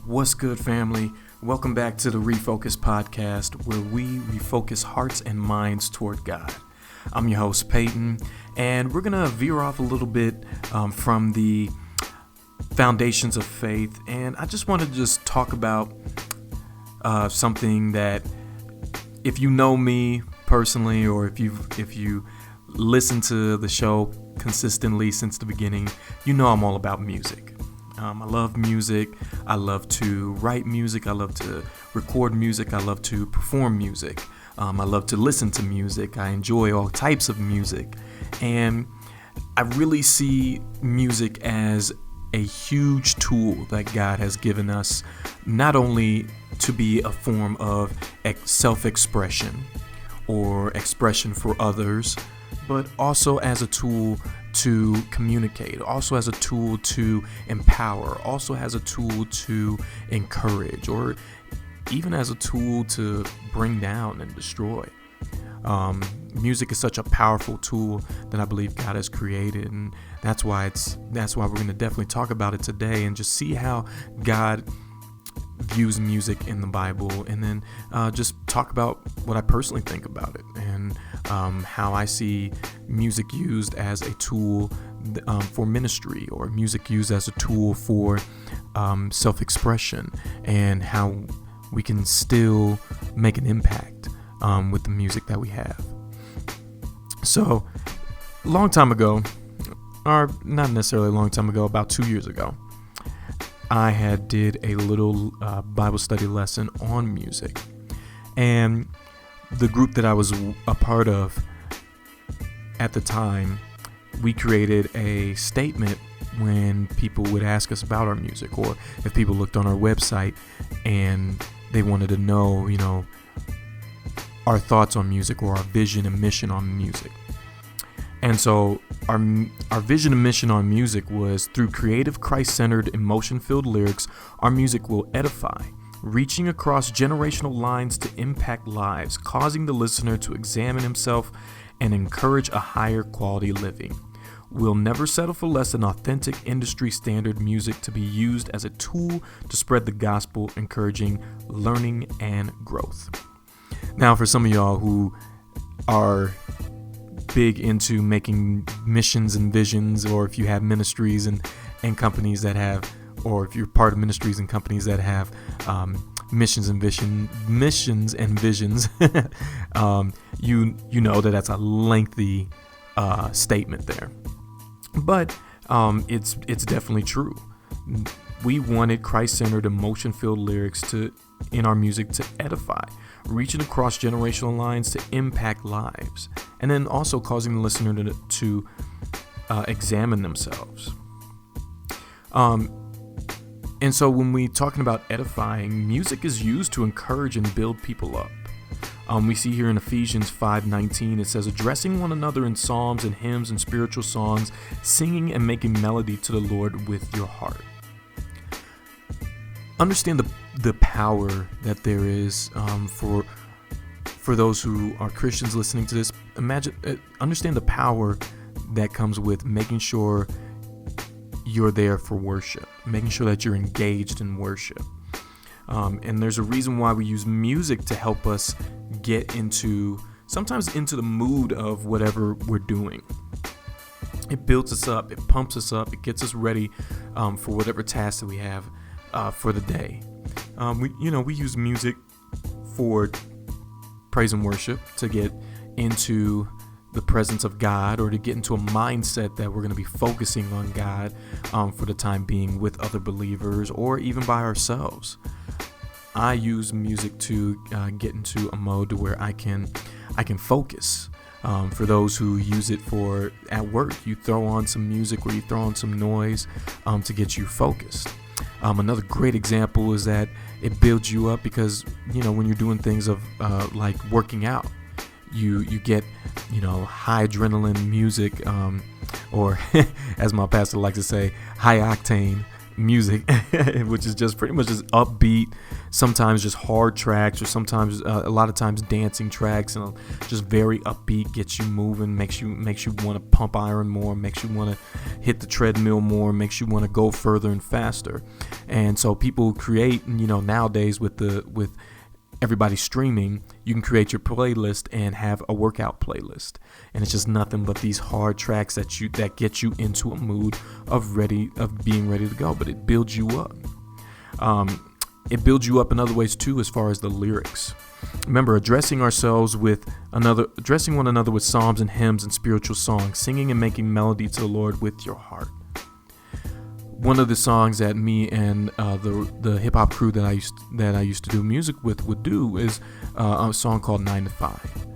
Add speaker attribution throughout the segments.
Speaker 1: What's good, family? Welcome back to the Refocus Podcast, where we refocus hearts and minds toward God. I'm your host, Payton, and we're going to veer off a little bit from the foundations of faith, and I just want to talk about something that, if you know me personally, or if you listen to the show consistently since the beginning, you know I'm all about music. I love music. I love to write music. I love to record music. I love to perform music. I love to listen to music. I enjoy all types of music. And I really see music as a huge tool that God has given us, not only to be a form of self-expression or expression for others, but also as a tool to communicate, also as a tool to empower, also as a tool to encourage, or even as a tool to bring down and destroy. Music is such a powerful tool that I believe God has created, and that's why we're going to definitely talk about it today and just see how God views music in the Bible, and then just talk about what I personally think about it, and how I see music used as a tool for ministry, or music used as a tool for self-expression, and how we can still make an impact with the music that we have. So, a long time ago, or not necessarily a long time ago, about 2 years ago, I had did a little Bible study lesson on music, and the group that I was a part of at the time, we created a statement when people would ask us about our music, or if people looked on our website and they wanted to know, our thoughts on music, or our vision and mission on music. And so our vision and mission on music was, through creative, Christ-centered, emotion-filled lyrics, our music will edify, reaching across generational lines to impact lives, causing the listener to examine himself and encourage a higher quality living. We'll never settle for less than authentic industry standard music to be used as a tool to spread the gospel, encouraging learning and growth. Now, for some of y'all who are big into making missions and visions, or if you have ministries and companies that have, or if you're part of ministries and companies that have missions and visions, you know that's a lengthy statement there, but it's definitely true. We wanted Christ-centered, emotion-filled lyrics in our music to edify, reaching across generational lines to impact lives, and then also causing the listener to examine themselves. And so when we're talking about edifying, music is used to encourage and build people up. We see here in Ephesians 5:19, it says, addressing one another in psalms and hymns and spiritual songs, singing and making melody to the Lord with your heart. Understand the power that there is for those who are Christians listening to this. Understand the power that comes with making sure you're there for worship, making sure that you're engaged in worship. And there's a reason why we use music to help us get sometimes into the mood of whatever we're doing. It builds us up, it pumps us up, it gets us ready for whatever task that we have for the day. We use music for praise and worship, to get into the presence of God, or to get into a mindset that we're going to be focusing on God for the time being with other believers, or even by ourselves. I use music to get into a mode to where I can focus. For those who use it for at work, you throw on some music, or you throw on some noise to get you focused. Another great example is that it builds you up, because when you're doing things of like working out, you get high adrenaline music, or as my pastor likes to say, high octane music, which is just pretty much just upbeat, sometimes just hard tracks, or sometimes a lot of times dancing tracks, and just very upbeat, gets you moving, makes you want to pump iron more, makes you want to hit the treadmill more, makes you want to go further and faster. And so people create, nowadays with everybody streaming, you can create your playlist and have a workout playlist, and it's just nothing but these hard tracks that get you into a mood of being ready to go. But it builds you up. It builds you up in other ways too, as far as the lyrics. Remember, addressing one another with psalms and hymns and spiritual songs, singing and making melody to the Lord with your heart. One of the songs that me and the hip hop crew that I used to do music with would do is a song called 9 to 5,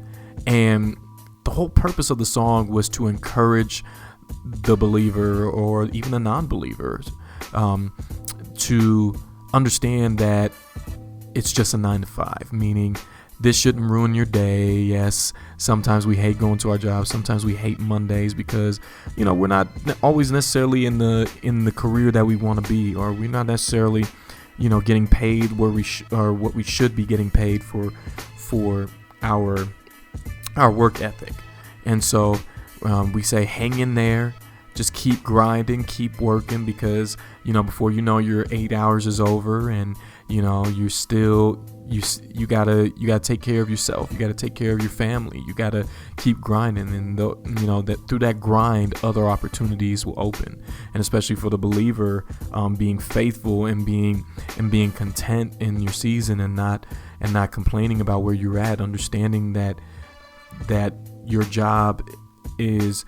Speaker 1: and the whole purpose of the song was to encourage the believer or even the non-believers to understand that it's just a 9 to 5, meaning this shouldn't ruin your day. Yes, sometimes we hate going to our jobs. Sometimes we hate Mondays because, we're not always necessarily in the career that we want to be, or we're not necessarily, getting paid where or what we should be getting paid for our work ethic. And so we say, hang in there, just keep grinding, keep working, because, before your 8 hours is over, and, you're still, you gotta take care of yourself. You gotta take care of your family. You gotta keep grinding, and that through that grind, other opportunities will open. And especially for the believer, being faithful and being content in your season, and not complaining about where you're at, understanding that your job is,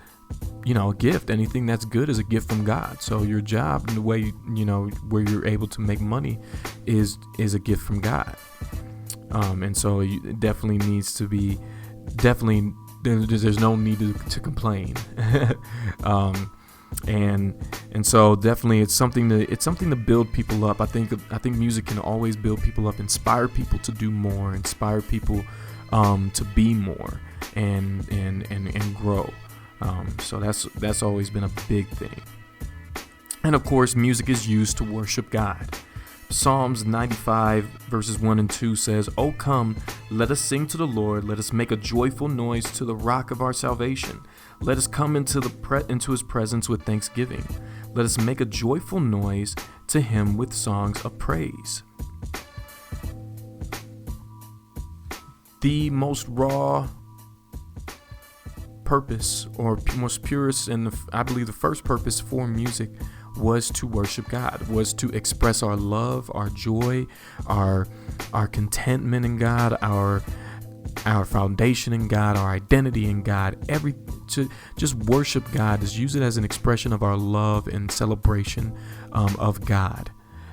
Speaker 1: a gift. Anything that's good is a gift from God. So your job, and the way, where you're able to make money is a gift from God. And so it definitely needs to be, there's no need to complain. And so definitely it's something to build people up. I think music can always build people up, inspire people to do more, inspire people to be more and grow. So that's always been a big thing. And of course, music is used to worship God. Psalms 95 verses 1 and 2 says, "O come, let us sing to the Lord. Let us make a joyful noise to the rock of our salvation. Let us come into his presence with thanksgiving. Let us make a joyful noise to him with songs of praise." The most raw purpose, or most purest, and I believe the first purpose for music was to worship God, was to express our love, our joy, our contentment in God, our foundation in God, our identity in God. To just worship God, is use it as an expression of our love and celebration of God.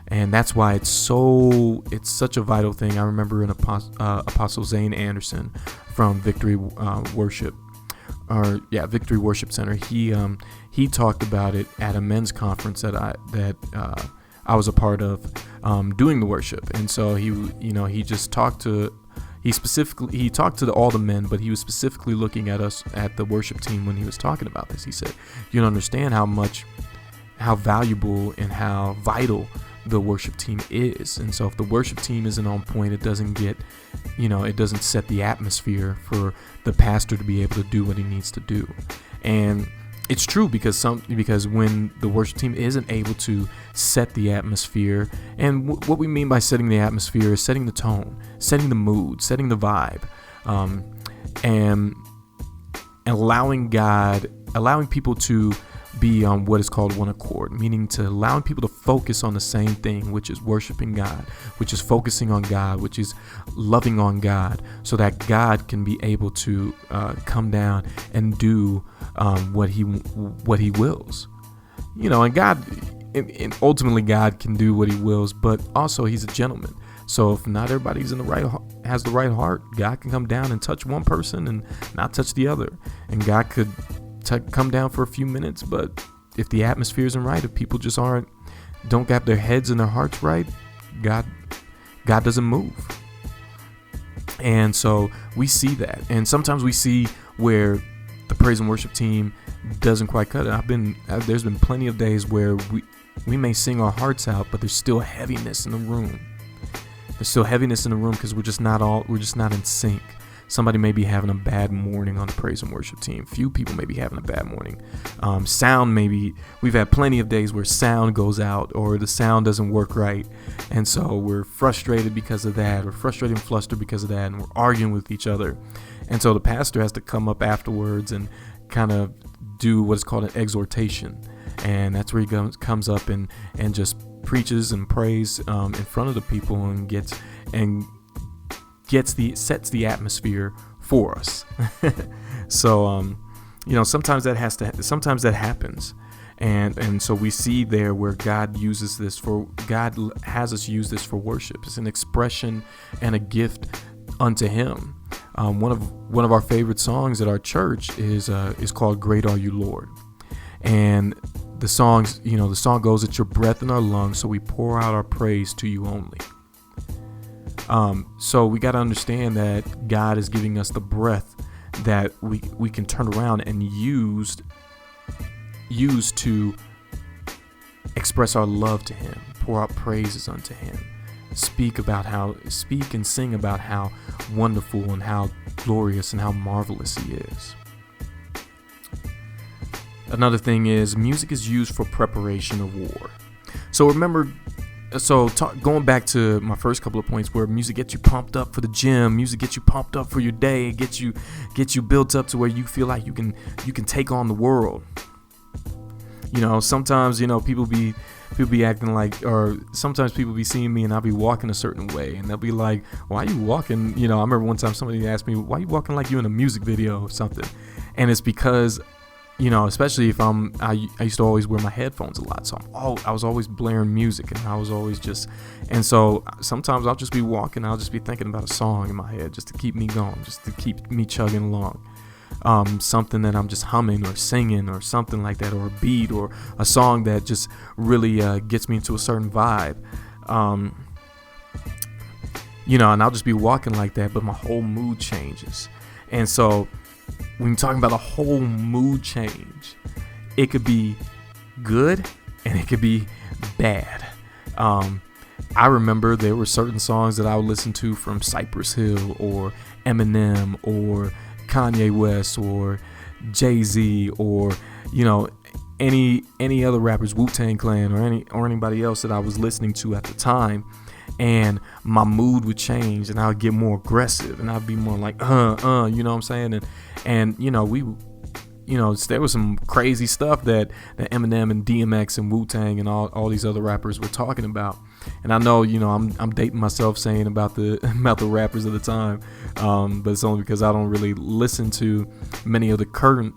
Speaker 1: And that's why it's such a vital thing. I remember Apostle Zane Anderson from Victory Worship Center. He talked about it at a men's conference that I was a part of, doing the worship. And so he talked to all the men, but he was specifically looking at us, at the worship team, when he was talking about this. He said, "You don't understand how valuable and how vital the worship team is." And so if the worship team isn't on point, it doesn't set the atmosphere for the pastor to be able to do what he needs to do. And it's true, because when the worship team isn't able to set the atmosphere, and what we mean by setting the atmosphere is setting the tone, setting the mood, setting the vibe, and allowing people to be on what is called one accord, meaning to allowing people to focus on the same thing, which is worshiping God, which is focusing on God, which is loving on God, so that God can be able to come down and do what he wills. And God, and ultimately God can do what he wills, but also he's a gentleman. So if not everybody's has the right heart, God can come down and touch one person and not touch the other. And God could come down for a few minutes, but if the atmosphere isn't right, if people just don't got their heads and their hearts right, God doesn't move. And so we see that, and sometimes we see where the praise and worship team doesn't quite cut it. There's been plenty of days where We may sing our hearts out, but there's still heaviness in the room. There's still heaviness in the room because we're just not in sync. Somebody may be having a bad morning on the praise and worship team. Few people may be having a bad morning. Sound we've had plenty of days where sound goes out or the sound doesn't work right. And so we're frustrated because of that. We're frustrated and flustered because of that. And we're arguing with each other. And so the pastor has to come up afterwards and kind of do what is called an exhortation. And that's where he comes up and just preaches and prays in front of the people and sets the atmosphere for us. So sometimes that happens, and so we see there where God has us use this for worship. It's an expression and a gift unto Him. One of our favorite songs at our church is called "Great Are You, Lord," and the song goes, "It's your breath in our lungs, so we pour out our praise to you only." So we got to understand that God is giving us the breath that we can turn around and use to express our love to Him, pour out praises unto Him, speak and sing about how wonderful and how glorious and how marvelous He is. Another thing is music is used for preparation of war. So remember, going back to my first couple of points, where music gets you pumped up for the gym, music gets you pumped up for your day, it gets you built up to where you feel like you can take on the world. Sometimes people be acting like, or sometimes people be seeing me and I'll be walking a certain way and they'll be like, "Why are you walking?" I remember one time somebody asked me, "Why are you walking like you in a music video or something?" And it's because, especially if I used to always wear my headphones a lot. So I was always blaring music and I was always and so sometimes I'll just be walking, I'll just be thinking about a song in my head just to keep me going, just to keep me chugging along. Something that I'm just humming or singing or something like that, or a beat or a song that just really gets me into a certain vibe. And I'll just be walking like that, but my whole mood changes. And so when you're talking about a whole mood change, it could be good and it could be bad. I remember there were certain songs that I would listen to from Cypress Hill or Eminem or Kanye West or Jay-Z or any other rappers, Wu-Tang Clan or anybody else that I was listening to at the time, and my mood would change and I would get more aggressive and I'd be more like you know what I'm saying, and there was some crazy stuff that Eminem and DMX and Wu-Tang and all these other rappers were talking about. And I know, I'm dating myself saying about the rappers of the time, but it's only because I don't really listen to many of the current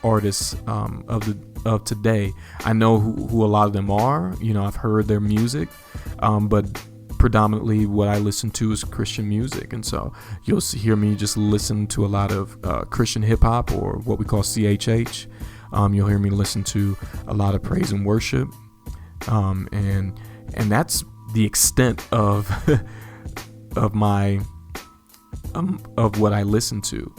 Speaker 1: artists of today. I know who a lot of them are. I've heard their music, but predominantly what I listen to is Christian music, and so you'll hear me just listen to a lot of Christian hip hop, or what we call CHH. You'll hear me listen to a lot of praise and worship, and that's the extent of my of what I listen to.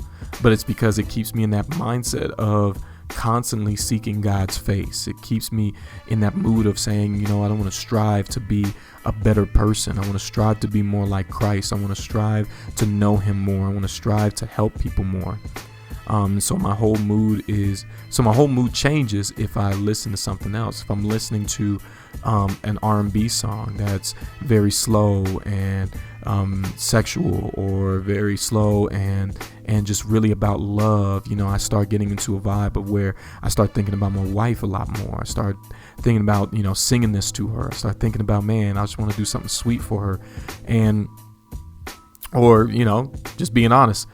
Speaker 1: But it's because it keeps me in that mindset of constantly seeking God's face. It keeps me in that mood of saying, I don't want to strive to be a better person. I want to strive to be more like Christ. I want to strive to know Him more. I want to strive to help people more. So my whole mood changes if I listen to something else. If I'm listening to an R&B song that's very slow and sexual, or very slow and just really about love, I start getting into a vibe of where I start thinking about my wife a lot more. I start thinking about, singing this to her. I start thinking about, man, I just want to do something sweet for her. Or just being honest,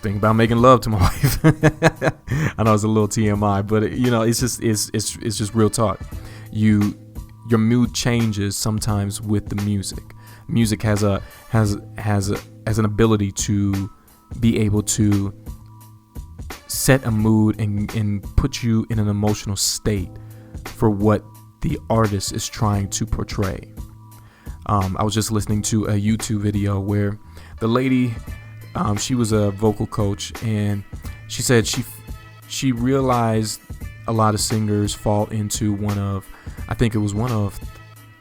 Speaker 1: think about making love to my wife. I know it's a little TMI, but it's just real talk. Your mood changes sometimes with the music. Music has an ability to be able to set a mood and put you in an emotional state for what the artist is trying to portray. I was just listening to a YouTube video where the lady, she was a vocal coach, and she said she realized a lot of singers fall into one of I think it was one of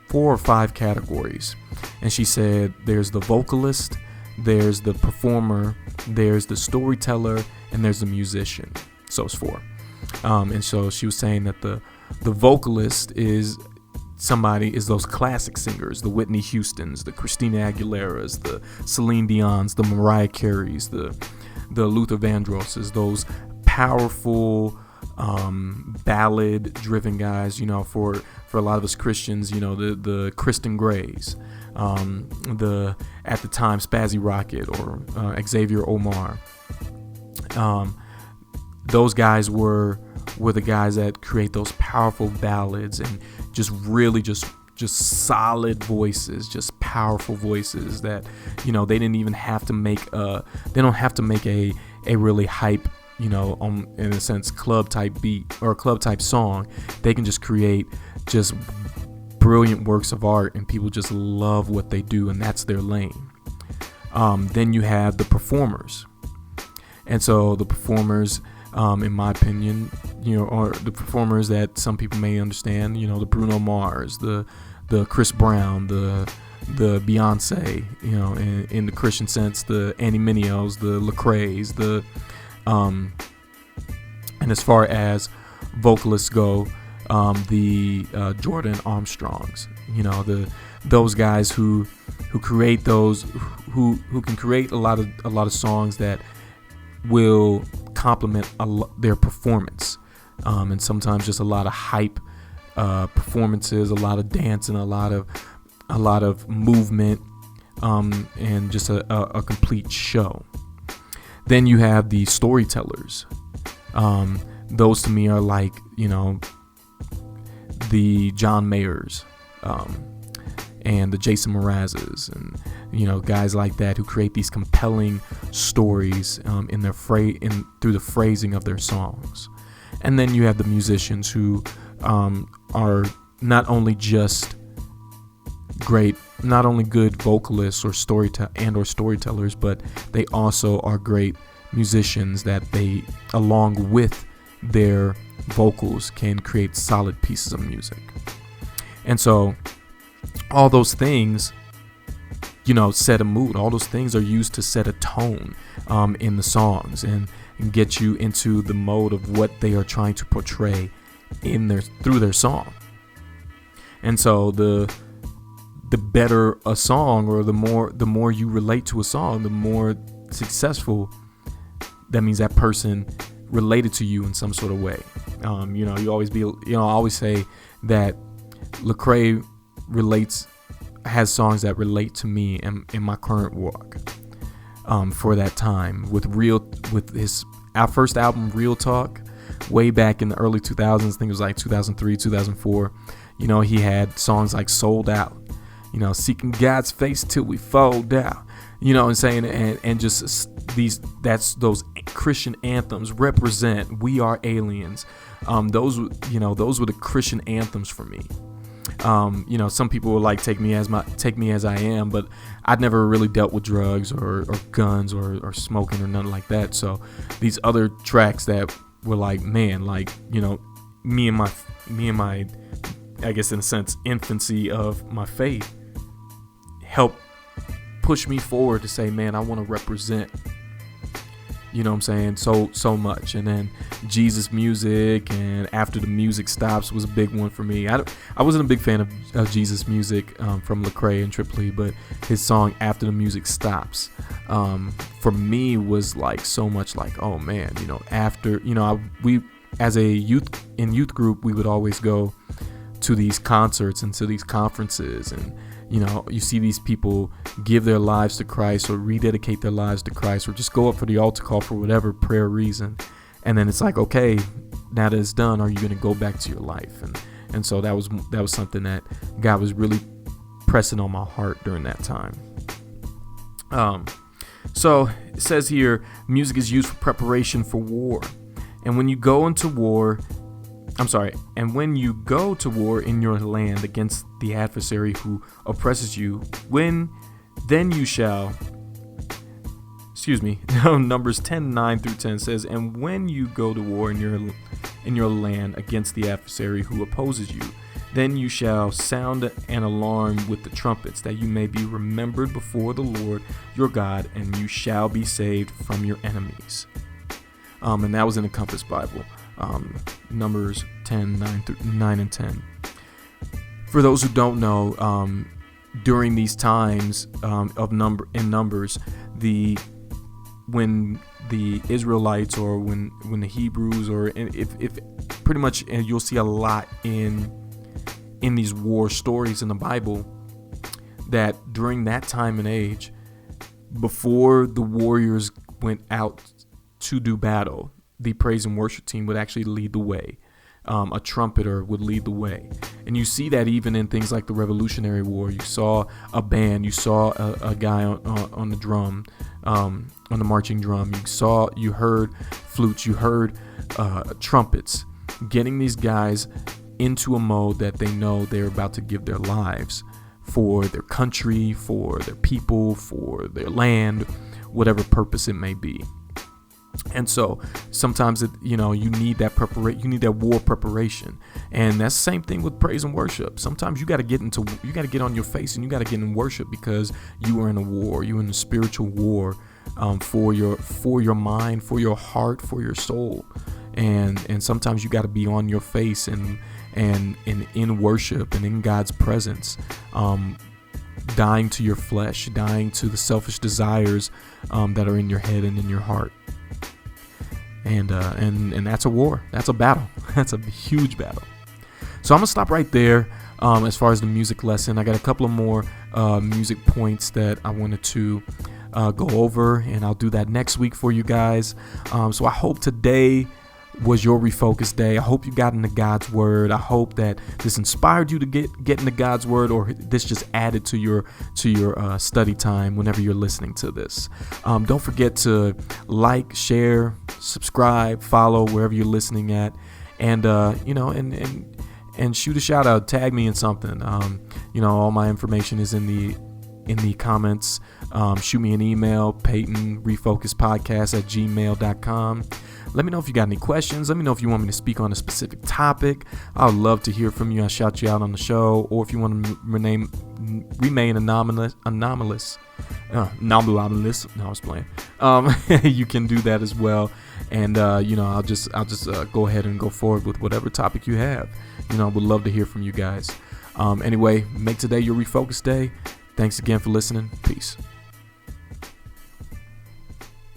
Speaker 1: 4 or 5 categories. And she said there's the vocalist, there's the performer, there's the storyteller, and there's the musician. So it's 4. And so she was saying that the vocalist is those classic singers, the Whitney Houstons, the Christina Aguileras, the Celine Dion's, the Mariah Careys, the Luther Vandrosses, those powerful ballad driven guys, for a lot of us Christians, the Kristen Grays, at the time Spazzy Rocket or Xavier Omar. Those guys were the guys that create those powerful ballads and just really just solid voices, just powerful voices that, they didn't even have to make they don't have to make a really hype, in a sense, club type beat or club type song. They can just create just brilliant works of art and people just love what they do, and that's their lane. Then you have the performers. And so the performers, in my opinion, are the performers that some people may understand, the Bruno Mars, the Chris Brown, the Beyonce, in the Christian sense, the Annie Mineos, the Lecrae's, and as far as vocalists go, the Jordan Armstrongs, those guys who create those, who can create a lot of songs that will complement their performance, and sometimes just a lot of hype performances, a lot of dance, and a lot of movement, and just a complete show. Then you have the storytellers. Those to me are like, the John Mayers, and the Jason Mrazes, and guys like that who create these compelling stories through the phrasing of their songs. And then you have the musicians who are not only good vocalists or storytellers, but they also are great musicians that they, along with their vocals, can create solid pieces of music. And so all those things, set a mood. All those things are used to set a tone in the songs and get you into the mode of what they are trying to portray through their song. And so the better a song, or the more you relate to a song, the more successful that means that person related to you in some sort of way. I always say that Lecrae has songs that relate to me in my current walk, for that time with our first album, Real Talk, way back in the early 2000s. I think it was like 2003, 2004. He had songs like Sold Out, Seeking God's Face Till We Fold Out, and saying, and just those Christian anthems represent We Are Aliens. Those were the Christian anthems for me. Some people would like Take Me As I Am, but I'd never really dealt with drugs or guns or smoking or nothing like that. So these other tracks that were like, man, like, me and my, I guess in a sense, infancy of my faith helped push me forward to say, man, I want to represent, so much. And then Jesus Music and After the Music Stops was a big one for me. I wasn't a big fan of Jesus Music from Lecrae and Tripoli, but his song After the Music Stops for me was like so much like, oh man, after, we as a youth group, we would always go to these concerts and to these conferences, and you see these people give their lives to Christ or rededicate their lives to Christ or just go up for the altar call for whatever prayer reason. And then it's like, okay, now that it's done, are you going to go back to your life? And so that was something that God was really pressing on my heart during that time. So it says here, music is used for preparation for war. And when you go to war in your land against the adversary who oppresses you, Numbers 10:9-10 says, and when you go to war in your land against the adversary who opposes you, Then you shall sound an alarm with the trumpets, that you may be remembered before the Lord your God, and you shall be saved from your enemies. And that was in the Compass Bible, Numbers 10, 9 and 10. For those who don't know, during these times in Numbers, when the Israelites, or when the Hebrews, or if pretty much, and you'll see a lot in these war stories in the Bible, that during that time and age, before the warriors went out to do battle, the praise and worship team would actually lead the way. A trumpeter would lead the way. And you see that even in things like the Revolutionary War. You saw a band, you saw a guy on the drum, on the marching drum. You heard flutes, you heard trumpets, getting these guys into a mode that they know they're about to give their lives for their country, for their people, for their land, whatever purpose it may be. And so sometimes you need that you need that war preparation. And that's the same thing with praise and worship. Sometimes you got to get on your face and you got to get in worship, because you are in a war. You're in a spiritual war for your mind, for your heart, for your soul. And sometimes you got to be on your face and in worship and in God's presence, dying to your flesh, dying to the selfish desires that are in your head and in your heart. And that's a war. That's a battle. That's a huge battle. So I'm gonna stop right there. As far as the music lesson, I got a couple of more music points that I wanted to go over, and I'll do that next week for you guys. So I hope today was your refocus day. I hope you got into God's word. I hope that this inspired you to get into God's word, or this just added to your study time whenever you're listening to this. Don't forget to like, share, subscribe, follow wherever you're listening at, and shoot a shout out, tag me in something. All my information is in the comments. Shoot me an email, Payton refocuspodcast@gmail.com. Let me know if you got any questions. Let me know if you want me to speak on a specific topic. I would love to hear from you. I'll shout you out on the show. Or if you want to remain anomalous. No, I was playing. You can do that as well. And I'll just go ahead and go forward with whatever topic you have. Would love to hear from you guys. Anyway, make today your refocus day. Thanks again for listening. Peace.